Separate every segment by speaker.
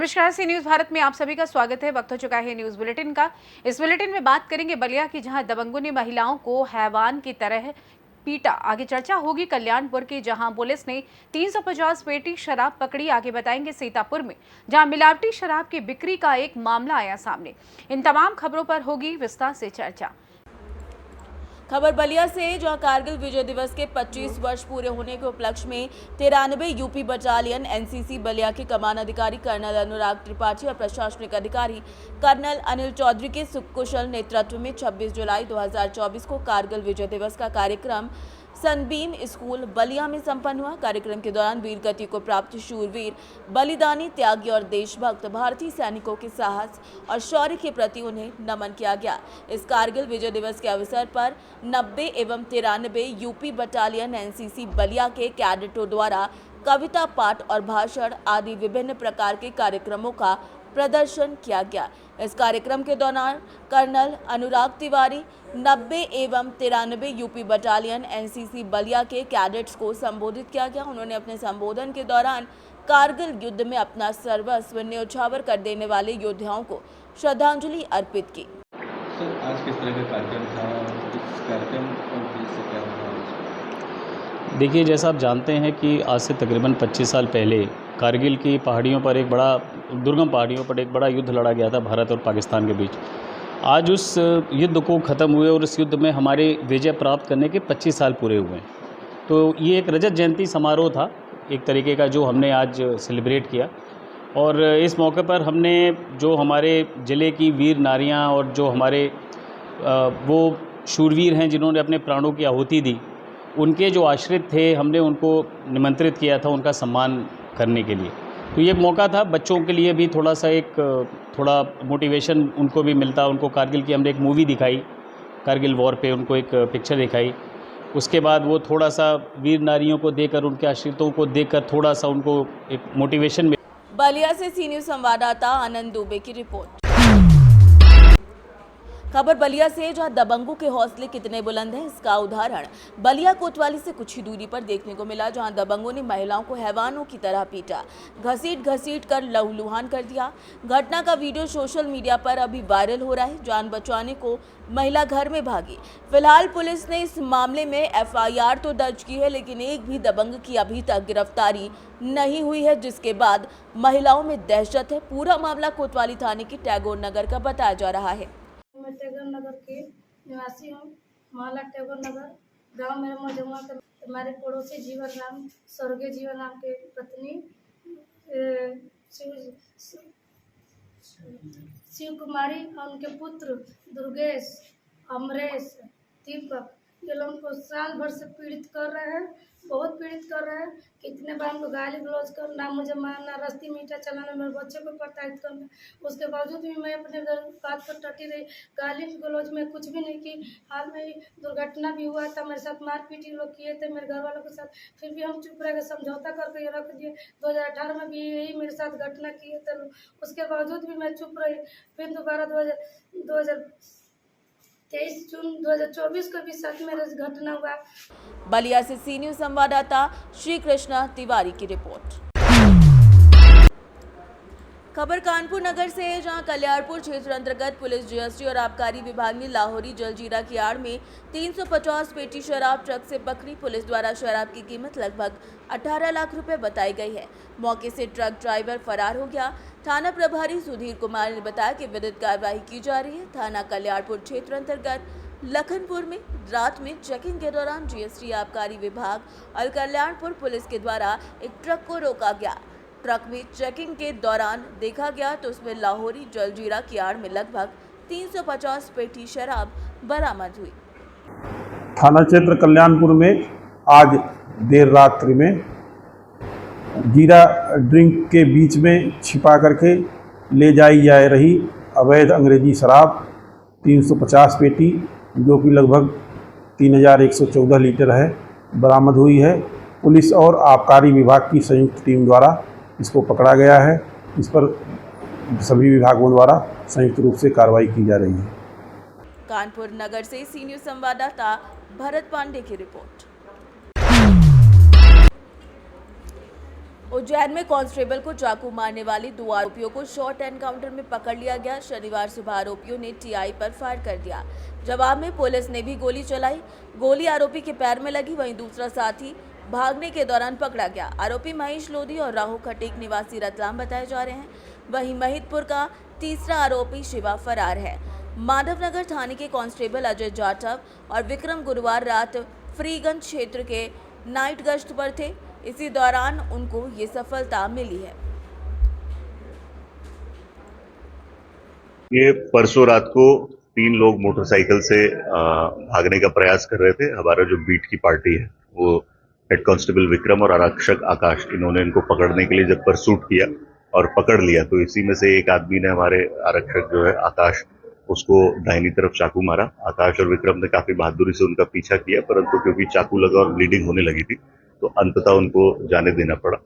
Speaker 1: नमस्कार, सी न्यूज भारत में आप सभी का स्वागत है। वक्त हो चुका है न्यूज बुलेटिन का। इस बुलेटिन में बात करेंगे बलिया की, जहां दबंगों ने महिलाओं को हैवान की तरह पीटा। आगे चर्चा होगी कल्याणपुर की, जहां पुलिस ने 350 पेटी शराब पकड़ी। आगे बताएंगे सीतापुर में, जहां मिलावटी शराब की बिक्री का एक मामला आया सामने। इन तमाम खबरों पर होगी विस्तार से चर्चा।
Speaker 2: खबर बलिया से, जहां कारगिल विजय दिवस के 25 वर्ष पूरे होने के उपलक्ष्य में 93 यूपी बटालियन एनसीसी बलिया के कमान अधिकारी कर्नल अनुराग त्रिपाठी और प्रशासनिक अधिकारी कर्नल अनिल चौधरी के सुकुशल नेतृत्व में 26 जुलाई 2024 को कारगिल विजय दिवस का कार्यक्रम सनबीम स्कूल बलिया में संपन्न हुआ। कार्यक्रम के दौरान वीर गति को प्राप्त शूरवीर, बलिदानी, त्यागी और देशभक्त भारतीय सैनिकों के साहस और शौर्य के प्रति उन्हें नमन किया गया। इस कारगिल विजय दिवस के अवसर पर 90 एवं 93 यूपी बटालियन एनसीसी बलिया के कैडेटों द्वारा कविता पाठ और भाषण आदि विभिन्न प्रकार के कार्यक्रमों का प्रदर्शन किया गया। इस कार्यक्रम के दौरान कर्नल अनुराग तिवारी 90 एवं 93 यूपी बटालियन एनसीसी बलिया के कैडेट्स को संबोधित किया गया। उन्होंने अपने संबोधन के दौरान कारगिल युद्ध में अपना सर्वस्व न्यौछावर कर देने वाले योद्धाओं को श्रद्धांजलि अर्पित की।
Speaker 3: सर, आज किस तरह का कार्यक्रम था? इस कार्यक्रम का उद्देश्य क्या था?
Speaker 4: देखिए, जैसा आप जानते हैं कि आज से तकरीबन 25 साल पहले कारगिल की पहाड़ियों पर एक बड़ा दुर्गम पहाड़ियों पर एक बड़ा युद्ध लड़ा गया था भारत और पाकिस्तान के बीच। आज उस युद्ध को ख़त्म हुए और इस युद्ध में हमारे विजय प्राप्त करने के 25 साल पूरे हुए हैं। तो ये एक रजत जयंती समारोह था एक तरीके का, जो हमने आज सेलिब्रेट किया। और इस मौके पर हमने जो हमारे ज़िले की वीर नारियां और जो हमारे वो शूरवीर हैं जिन्होंने अपने प्राणों की आहुति दी, उनके जो आश्रित थे, हमने उनको निमंत्रित किया था उनका सम्मान करने के लिए। तो ये मौका था बच्चों के लिए भी, थोड़ा मोटिवेशन उनको भी मिलता। उनको कारगिल की हमने एक मूवी दिखाई, कारगिल वॉर पे उनको एक पिक्चर दिखाई। उसके बाद वो थोड़ा सा वीर नारियों को देखकर, उनके आश्रितों को देखकर थोड़ा सा उनको एक मोटिवेशन मिला।
Speaker 2: बलिया से सी न्यूज संवाददाता आनंद दुबे की रिपोर्ट। खबर बलिया से, जहां दबंगों के हौसले कितने बुलंद हैं, इसका उदाहरण बलिया कोतवाली से कुछ ही दूरी पर देखने को मिला, जहां दबंगों ने महिलाओं को हैवानों की तरह पीटा, घसीट कर लहूलुहान कर दिया। घटना का वीडियो सोशल मीडिया पर अभी वायरल हो रहा है। जान बचाने को महिला घर में भागी। फिलहाल पुलिस ने इस मामले में एफआईआर तो दर्ज की है, लेकिन एक भी दबंग की अभी तक गिरफ्तारी नहीं हुई है, जिसके बाद महिलाओं में दहशत है। पूरा मामला कोतवाली थाने की टैगोर नगर का बताया जा रहा है।
Speaker 5: मैं टैगोर नगर की निवासी हूँ। मोहल्ला टैगोर नगर, गांव मेरा मजमुआ के हमारे पड़ोसी जीवन राम, स्वर्गीय जीवन राम के पत्नी शिव कुमारी और उनके पुत्र दुर्गेश, अमरेश, दीपक, ये लोगों को साल भर से पीड़ित कर रहे हैं, बहुत पीड़ित कर रहे हैं। कितने बार हमको गाली गलौज कर, ना मुझे मारना, रस्ती मीठा चलाना, मेरे बच्चे को प्रताड़ित करना। उसके बावजूद भी मैं अपने बात पर टटी रही, गाली गलौज में कुछ भी नहीं की। हाल में ही दुर्घटना भी हुआ था, मेरे साथ मारपीट लोग किए थे मेरे घर वालों के साथ, फिर भी हम चुप रह गए, समझौता करके रख दिए। 2018 में भी यही मेरे साथ घटना किए थे, उसके बावजूद भी मैं चुप रही। फिर दोबारा 23 जून 2024 को भी साथ में घटना हुआ।
Speaker 2: बलिया से सी न्यूज संवाददाता श्री कृष्णा तिवारी की रिपोर्ट। खबर कानपुर नगर से है, जहां कल्याणपुर क्षेत्र अंतर्गत पुलिस, जीएसटी और आबकारी विभाग ने लाहौरी जलजीरा की आड़ में 350 पेटी शराब ट्रक से पकड़ी। पुलिस द्वारा शराब की कीमत लगभग 18 लाख रुपए बताई गई है। मौके से ट्रक ड्राइवर फरार हो गया। थाना प्रभारी सुधीर कुमार ने बताया कि विधिक कार्रवाई की जा रही है। थाना कल्याणपुर क्षेत्र अंतर्गत लखनपुर में रात में चेकिंग के दौरान जीएसटी, आबकारी विभाग और कल्याणपुर पुलिस के द्वारा एक ट्रक को रोका गया। ट्रक में चेकिंग के दौरान देखा गया तो उसमें लाहौरी जलजीरा की आड़ में लगभग 350 पेटी शराब बरामद हुई।
Speaker 6: थाना क्षेत्र कल्याणपुर में आज देर रात्रि में जीरा ड्रिंक के बीच में छिपा करके ले जाई जा रही अवैध अंग्रेजी शराब 350 पेटी, जो कि लगभग 3114 लीटर है, बरामद हुई है। पुलिस और आबकारी विभाग की संयुक्त टीम द्वारा इसको पकड़ा गया है। इस पर सभी विभागों द्वारा संयुक्त रूप से कार्रवाई की जा रही है।
Speaker 2: कानपुर नगर से सी न्यूज संवाददाता भरत पांडे की रिपोर्ट। उज्जैन में कांस्टेबल को चाकू मारने वाले 2 आरोपियों को शॉर्ट एनकाउंटर में पकड़ लिया गया। शनिवार सुबह आरोपियों ने टीआई पर फायर कर दिया। जवाब में पुलिस ने भी गोली चलाई। गोली आरोपी के पैर में लगी, वहीं दूसरा साथी भागने के दौरान पकड़ा गया। आरोपी महेश लोधी और राहु खटीक निवासी रतलाम बताए जा रहे हैं। वहीं महिदपुर का तीसरा आरोपी शिवा फरार है। माधवनगर थाने के कांस्टेबल अजय जाटव और विक्रम गुरुवार रात फ्रीगंज क्षेत्र के नाइट गश्त पर थे। इसी दौरान उनको ये सफलता मिली है।
Speaker 7: ये परसों रात को 3 लोग मोटरसाइकिल से भागने का प्रयास कर रहे थे। हमारा जो बीट की पार्टी है वो हेड कांस्टेबल विक्रम और आरक्षक आकाश, इन्होंने इनको पकड़ने के लिए जब परसूट किया और पकड़ लिया तो इसी में से एक आदमी ने, हमारे आरक्षक जो है आकाश, उसको दाहिनी तरफ चाकू मारा। आकाश और विक्रम ने काफी बहादुरी से उनका पीछा किया, परंतु क्योंकि चाकू लगा और ब्लीडिंग होने लगी थी तो अंततः उनको जाने देना पड़ा।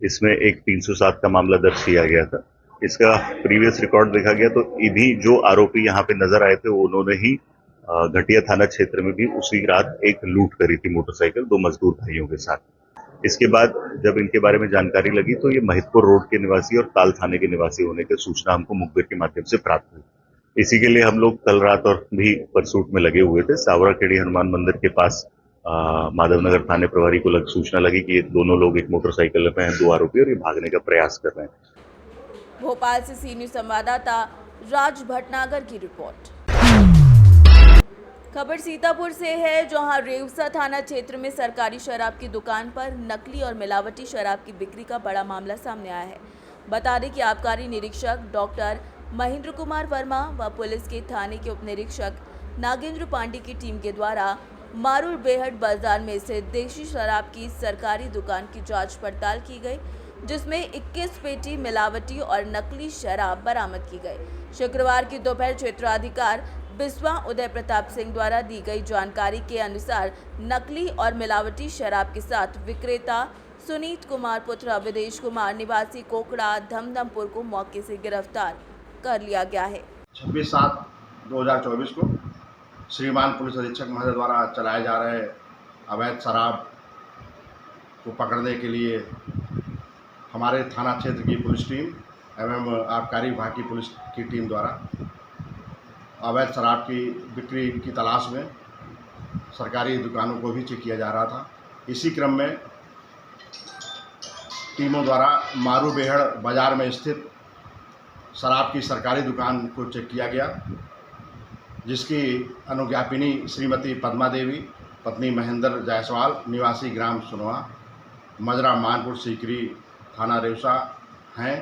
Speaker 7: इसमें एक 307 का मामला दर्ज किया गया था। इसका प्रीवियस रिकॉर्ड देखा गया तो इन्हीं जो आरोपी यहाँ पे नजर आए थे उन्होंने ही घटिया थाना क्षेत्र में भी उसी रात एक लूट करी थी मोटरसाइकिल 2 मजदूर भाइयों के साथ। इसके बाद जब इनके बारे में जानकारी लगी तो ये महिदपुर रोड के निवासी और ताल थाने के निवासी होने की सूचना हमको मुखबिर के माध्यम से प्राप्त हुई। इसी के लिए हम लोग कल रात और भी परसूट में लगे हुए थे। सावराखेड़ी हनुमान मंदिर के पास माधवनगर थाने प्रभारी को सूचना लगी कि ये दोनों लोग एक मोटरसाइकिल पे हैं, 2 आरोपी, और ये भागने का प्रयास कर रहे हैं।
Speaker 2: भोपाल से सी न्यूज़ संवाददाता राज भटनागर की रिपोर्ट। खबर सीतापुर से है, जहां रेवसा थाना क्षेत्र में सरकारी शराब की दुकान पर नकली और मिलावटी शराब की बिक्री का बड़ा मामला सामने आया है। बता दें कि आबकारी निरीक्षक डॉक्टर महेंद्र कुमार वर्मा व पुलिस के थाने के उप निरीक्षक नागेंद्र पांडे की टीम के द्वारा मारूर बेहट बाजार में स्थित देशी शराब की सरकारी दुकान की जांच पड़ताल की गई, जिसमें 21 पेटी मिलावटी और नकली शराब बरामद की गई। शुक्रवार की दोपहर क्षेत्राधिकार बिस्वा उदय प्रताप सिंह द्वारा दी गई जानकारी के अनुसार नकली और मिलावटी शराब के साथ विक्रेता सुनीत कुमार पुत्र अवधेश कुमार निवासी कोकड़ा धमधमपुर को मौके से गिरफ्तार कर लिया गया है।
Speaker 8: 26/7/2024 को श्रीमान पुलिस अधीक्षक महोदय द्वारा चलाए जा रहे अवैध शराब को पकड़ने के लिए हमारे थाना क्षेत्र की पुलिस टीम एवं आबकारी विभाग की पुलिस की टीम द्वारा अवैध शराब की बिक्री की तलाश में सरकारी दुकानों को भी चेक किया जा रहा था। इसी क्रम में टीमों द्वारा मारू बेहड़ बाजार में स्थित शराब की सरकारी दुकान को चेक किया गया, जिसकी अनुज्ञापिनी श्रीमती पद्मा देवी पत्नी महेंद्र जायसवाल निवासी ग्राम सुनवा मजरा मानपुर सीकरी थाना रेवसा हैं।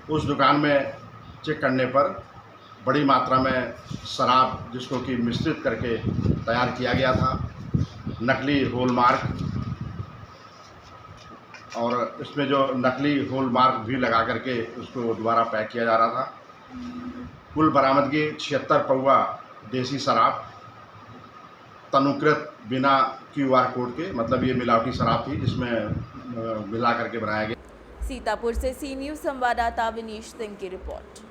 Speaker 8: उस दुकान में चेक करने पर बड़ी मात्रा में शराब, जिसको कि मिश्रित करके तैयार किया गया था, नकली हॉलमार्क, और इसमें जो नकली हॉलमार्क भी लगा करके उसको दोबारा पैक किया जा रहा था। कुल बरामदगी 76 पौवा देसी शराब तनुकृत बिना QR कोड के, मतलब ये मिलावटी शराब थी जिसमें मिला करके बनाया गया।
Speaker 2: सीतापुर से सी न्यूज़ संवाददाता विनीश सिंह की रिपोर्ट।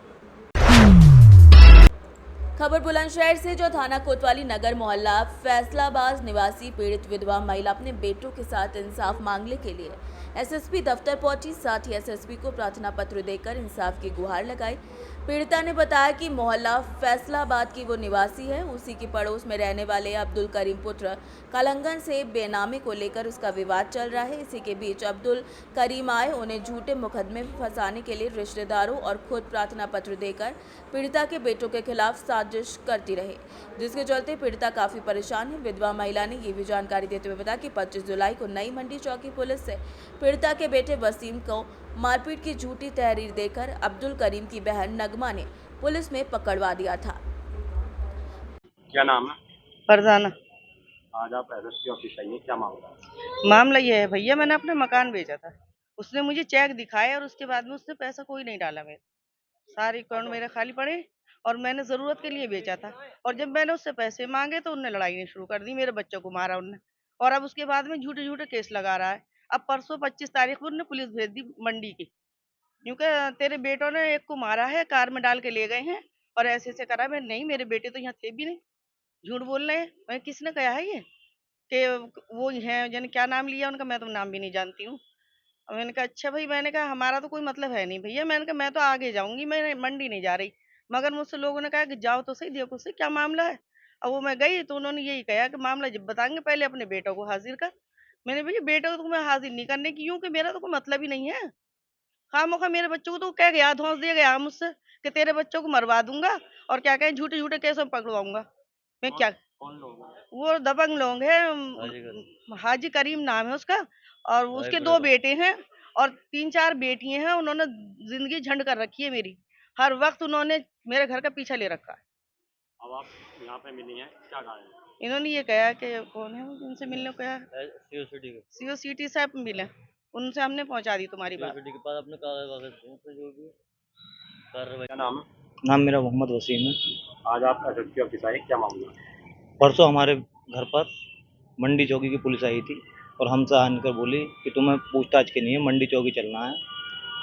Speaker 2: खबर बुलंदशहर से, जो थाना कोतवाली नगर मोहल्ला फैसलाबाद निवासी पीड़ित विधवा महिला अपने बेटों के साथ इंसाफ मांगने के लिए एसएसपी दफ्तर पहुंची। साथ ही एसएसपी को प्रार्थना पत्र देकर इंसाफ की गुहार लगाई। पीड़िता ने बताया कि मोहल्ला फैसलाबाद की वो निवासी है। उसी के पड़ोस में रहने वाले अब्दुल करीम पुत्र कलंगन से बेनामी को लेकर उसका विवाद चल रहा है। इसी के बीच अब्दुल करीम आए उन्हें झूठे मुकदमे में फंसाने के लिए रिश्तेदारों और खुद प्रार्थना पत्र देकर पीड़िता के बेटों के खिलाफ साजिश करती रही, जिसके चलते पीड़िता काफी परेशान है। विधवा महिला ने ये भी जानकारी देते हुए बताया कि 25 जुलाई को नई मंडी चौकी पुलिस से पीड़िता के बेटे वसीम को मारपीट की झूठी तहरीर देकर अब्दुल करीम की बहन नगमा ने पुलिस में पकड़वा दिया था।
Speaker 9: क्या नाम है?
Speaker 10: फरजाना।
Speaker 9: आज आप एसएसपी ऑफिस आई हैं, क्या मामला है?
Speaker 10: मामला ये है भैया, मैंने अपना मकान बेचा था, उसने मुझे चेक दिखाया और उसके बाद में उसने पैसा कोई नहीं डाला, मेरे सारे अकाउंट मेरे खाली पड़े और मैंने जरूरत के लिए बेचा था। और जब मैंने उससे पैसे मांगे तो उनने लड़ाई नहीं शुरू कर दी, मेरे बच्चों को मारा उनने, और अब उसके बाद में झूठे झूठे केस लगा रहा है। अब परसों 25 तारीख को उन्होंने पुलिस भेज दी मंडी की, क्योंकि तेरे बेटों ने एक को मारा है, कार में डाल के ले गए हैं और ऐसे ऐसे करा। मैं नहीं, मेरे बेटे तो यहाँ थे भी नहीं, झूठ बोल रहे हैं। मैं किसने कहा है ये कि वो है, जाने क्या नाम लिया उनका, मैं तो नाम भी नहीं जानती हूँ। और मैंने कहा अच्छा भाई, मैंने कहा हमारा तो कोई मतलब है नहीं भैया, मैंने कहा मैं तो आगे जाऊंगी, मैं मंडी नहीं जा रही। मगर मुझसे लोगों ने कहा कि जाओ तो सही, देखो सही क्या मामला है। अब वो मैं गई तो उन्होंने यही कहा कि मामला जब बताएंगे पहले अपने बेटों को हाजिर कर। मैंने भैया बेटों को मैं हाजिर नहीं करने की, क्योंकि मेरा तो कोई मतलब ही नहीं है। खामोखा मेरे बच्चों को तो कह गया, धौंस दिया गया मुझसे कि तेरे बच्चों को मरवा दूंगा और क्या कहें झूठे झूठे केस में पकड़वाऊंगा। मैं क्या,
Speaker 9: कौन लोग हैं?
Speaker 10: वो दबंग लोग हैं, हाजी करीम नाम है उसका, और उसके 2 बेटे हैं और 3-4 बेटियां हैं। उन्होंने जिंदगी झंड कर रखी है मेरी, हर वक्त उन्होंने मेरे घर का पीछा ले रखा है।
Speaker 9: अब आप यहाँ पे मिली हैं, क्या कहा है?
Speaker 10: इन्होंने ये कहा कि कौन है जिनसे मिलने को कहा, सीओसीटी साहब मिले, उनसे हमने पहुंचा दी तुम्हारी बात।
Speaker 9: के पास अपने जो भी कार्रवाई। क्या नाम है?
Speaker 11: नाम मेरा मोहम्मद वसीम है।
Speaker 9: आज आप एसएसपी ऑफिस आए, क्या मामला है?
Speaker 11: परसों हमारे घर पर मंडी चौकी की पुलिस आई थी और हमसे आकर बोली कि तुम्हें पूछताछ के लिए मंडी चौकी चलना है।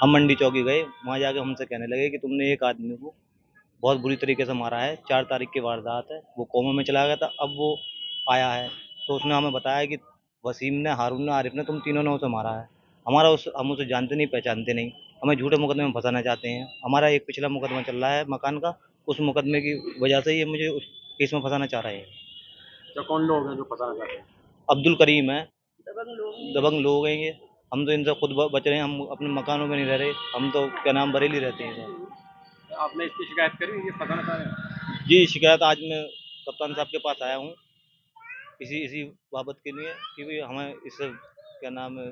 Speaker 11: हम मंडी चौकी गए, वहाँ जाके हमसे कहने लगे कि तुमने एक आदमी को बहुत बुरी तरीके से मारा है, 4 तारीख की वारदात है, वो कोमा में चला गया था, अब वो आया है। तो उसने हमें बताया कि वसीम ने, हारून ने, आरिफ ने, तुम तीनों ने उसे मारा है। हम उसे जानते नहीं, पहचानते नहीं, हमें झूठे मुकदमे में फंसाना चाहते हैं। हमारा एक पिछला मुकदमा चल रहा है मकान का, उस मुकदमे की वजह से ये मुझे उस केस में फंसाना चाह रहे हैं।
Speaker 9: तो कौन लोग हैं जो फंसाना चाहते हैं?
Speaker 11: अब्दुल करीम है, दबंग लोग हैं ये। हम तो इनसे खुद बच रहे हैं, हम अपने मकानों में नहीं रह रहे, हम तो क्या नाम बरेली रहते हैं सर।
Speaker 9: आपने इसकी शिकायत करी, ये फंसाना चाह रहे हैं?
Speaker 11: जी, शिकायत आज मैं कप्तान साहब के पास आया हूँ इसी बाबत के लिए कि भी हमें इससे क्या नाम है,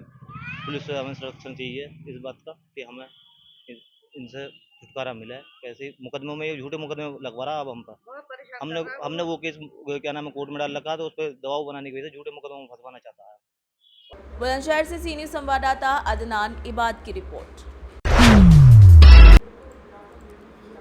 Speaker 11: पुलिस से हमें संरक्षण चाहिए इस बात का कि हमें इनसे छुटकारा मिला है। ऐसे मुकदमों में, ये झूठे मुकदमे लगवा रहा अब हम पर। हमने वो केस क्या नाम है कोर्ट में डाल रखा, तो उस पर दबाव बनाने की वजह से झूठे मुकदमों में फंसवाना चाहता है।
Speaker 2: बुलंदशहर से सीनियर संवाददाता अदनान इबाद की रिपोर्ट।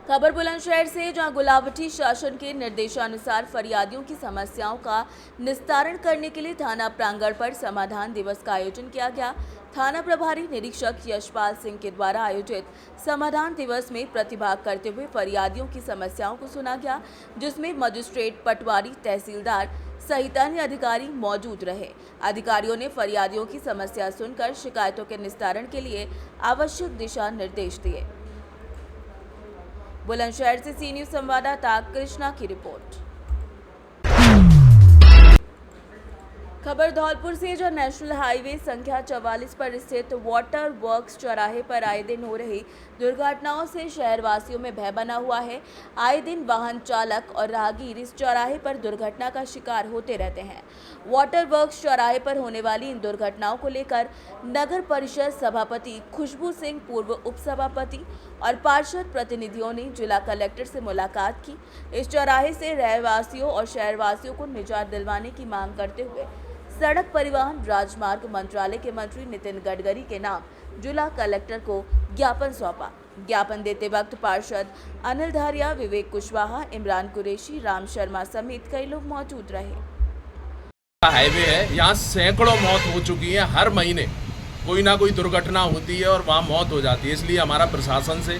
Speaker 2: खबर बुलंदशहर से, जहां गुलावटी शासन के निर्देशानुसार फरियादियों की समस्याओं का निस्तारण करने के लिए थाना प्रांगण पर समाधान दिवस का आयोजन किया गया। थाना प्रभारी निरीक्षक यशपाल सिंह के द्वारा आयोजित समाधान दिवस में प्रतिभाग करते हुए फरियादियों की समस्याओं को सुना गया, जिसमें मजिस्ट्रेट, पटवारी, तहसीलदार सहित अन्य अधिकारी मौजूद रहे। अधिकारियों ने फरियादियों की समस्या सुनकर शिकायतों के निस्तारण के लिए आवश्यक दिशा निर्देश दिए। बुलंदशहर से सी न्यूज संवाददाता कृष्णा की रिपोर्ट। खबर धौलपुर से, जो नेशनल हाईवे संख्या 44 पर स्थित वाटर वर्क्स चौराहे पर आए दिन हो रही दुर्घटनाओं से शहरवासियों में भय बना हुआ है। आए दिन वाहन चालक और राहगीर इस चौराहे पर दुर्घटना का शिकार होते रहते हैं। वाटर वर्क्स चौराहे पर होने वाली इन दुर्घटनाओं को लेकर नगर परिषद सभापति खुशबू सिंह, पूर्व उपसभापति और पार्षद प्रतिनिधियों ने जिला कलेक्टर से मुलाकात की। इस चौराहे से रहवासियों और शहरवासियों को निजात दिलवाने की मांग करते हुए सड़क परिवहन राजमार्ग मंत्रालय के मंत्री नितिन गडकरी के नाम जिला कलेक्टर को ज्ञापन सौंपा। ज्ञापन देते वक्त पार्षद अनिल धारिया, विवेक कुशवाहा, इमरान कुरैशी, राम शर्मा समेत कई लोग मौजूद रहे।
Speaker 12: हाईवे है, यहाँ सैकड़ों मौत हो चुकी है, हर महीने कोई ना कोई दुर्घटना होती है और वहाँ मौत हो जाती है। इसलिए हमारा प्रशासन से,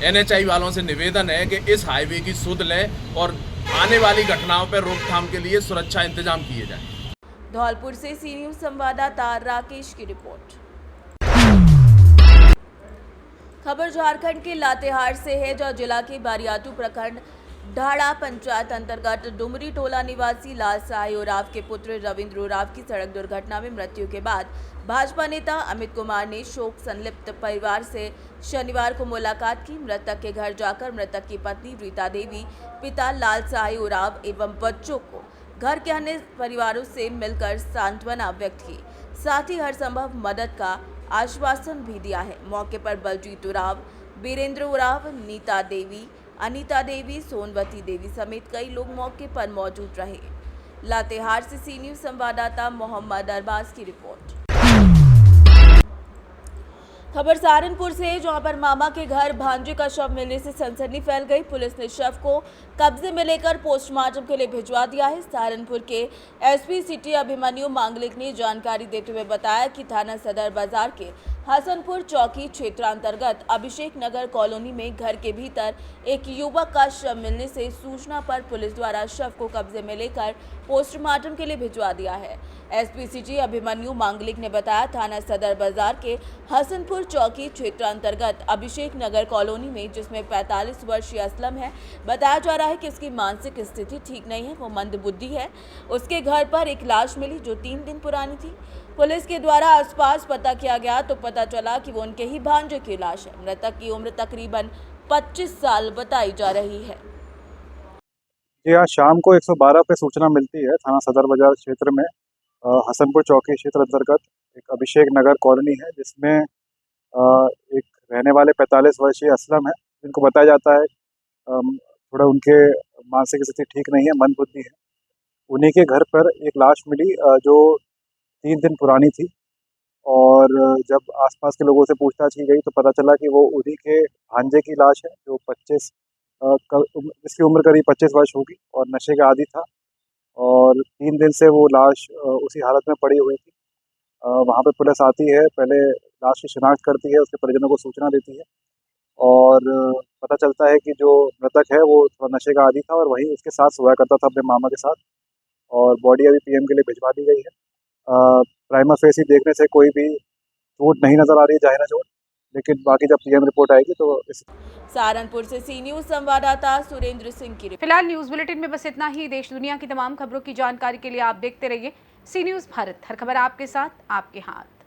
Speaker 12: NHI वालों से निवेदन है कि इस हाईवे की सुध लें और आने वाली घटनाओं पर रोकथाम के लिए सुरक्षा इंतजाम किए जाएं।
Speaker 2: धौलपुर से सी न्यूज संवाददाता राकेश की रिपोर्ट। खबर झारखंड के लातेहार से है, जो जिला के बारियातू प्रखंड ढाड़ा पंचायत अंतर्गत डुमरी टोला निवासी लाल साई उराव के पुत्र रविंद्र उराव की सड़क दुर्घटना में मृत्यु के बाद भाजपा नेता अमित कुमार ने शोक संलिप्त परिवार से शनिवार को मुलाकात की। मृतक के घर जाकर मृतक की पत्नी रीता देवी, पिता लाल साई उराव एवं बच्चों को घर के अन्य परिवारों से मिलकर सांत्वना व्यक्त की, साथ ही हर संभव मदद का आश्वासन भी दिया है। मौके पर बलजीत उराव, वीरेंद्र उराव, नीता देवी, अनीता देवी, सोनवती देवी समेत कई लोग मौके पर मौजूद रहे। लातेहार से सी न्यूज संवाददाता मोहम्मद अरबाज की रिपोर्ट। खबर सहारनपुर से, जहां पर मामा के घर भांजे का शव मिलने से सनसनी फैल गई। पुलिस ने शव को कब्जे में लेकर पोस्टमार्टम के लिए भिजवा दिया है। सहारनपुर के एसपी सिटी अभिमन्यु मांगलिक ने जानकारी देते हुए बताया कि थाना सदर बाजार के हसनपुर चौकी क्षेत्रांतर्गत अभिषेक नगर कॉलोनी में घर के भीतर एक युवक का शव मिलने से सूचना पर पुलिस द्वारा शव को कब्जे में लेकर पोस्टमार्टम के लिए भिजवा दिया है। एसपी सिटी अभिमन्यु मांगलिक ने बताया, थाना सदर बाजार के हसनपुर चौकी क्षेत्रांतर्गत अभिषेक नगर कॉलोनी में, जिसमें 45 वर्षीय असलम है, बताया जा रहा है कि उसकी मानसिक स्थिति ठीक नहीं है, वो मंदबुद्धि है। उसके घर पर एक लाश मिली जो 3 दिन पुरानी थी। पुलिस के द्वारा आसपास पता किया गया तो पता चला कि वो उनके ही भांजे की लाश है। मृतक की उम्र तकरीबन 25 साल बताई जा रही है।
Speaker 13: जी हाँ, शाम को 112 पे सूचना मिलती है थाना सदर बाजार क्षेत्र में हसनपुर चौकी क्षेत्र अंतर्गत एक अभिषेक नगर कॉलोनी है, जिसमें एक रहने वाले 45 वर्षीय असलम है, जिनको बताया जाता है थोड़ा उनके मानसिक स्थिति ठीक नहीं है, मंदबुद्धि है। उन्हीं के घर पर एक लाश मिली जो 3 दिन पुरानी थी, और जब आसपास के लोगों से पूछताछ की गई तो पता चला कि वो उन्हीं के भांजे की लाश है, जो जिसकी उम्र करीब 25 वर्ष होगी और नशे का आदी था, और 3 दिन से वो लाश उसी हालत में पड़ी हुई थी। वहाँ पे पुलिस आती है, पहले लाश की शिनाख्त करती है, उसके परिजनों को सूचना देती है, और पता चलता है कि जो मृतक है वो थोड़ा नशे का आदी था और वहीं उसके साथ सोया करता था अपने मामा के साथ, और बॉडी अभी पीएम के लिए भिजवा दी गई है। प्राइमा फेसी देखने से कोई भी चोट नहीं नजर आ रही है, जाहिर चोट, लेकिन बाकी जब पीएम रिपोर्ट आएगी तो
Speaker 2: सहारनपुर से सी न्यूज संवाददाता सुरेंद्र सिंह की रिपोर्ट।
Speaker 1: फिलहाल न्यूज बुलेटिन में बस इतना ही। देश दुनिया की तमाम खबरों की जानकारी के लिए आप देखते रहिए सी न्यूज भारत। हर खबर आपके साथ, आपके हाथ।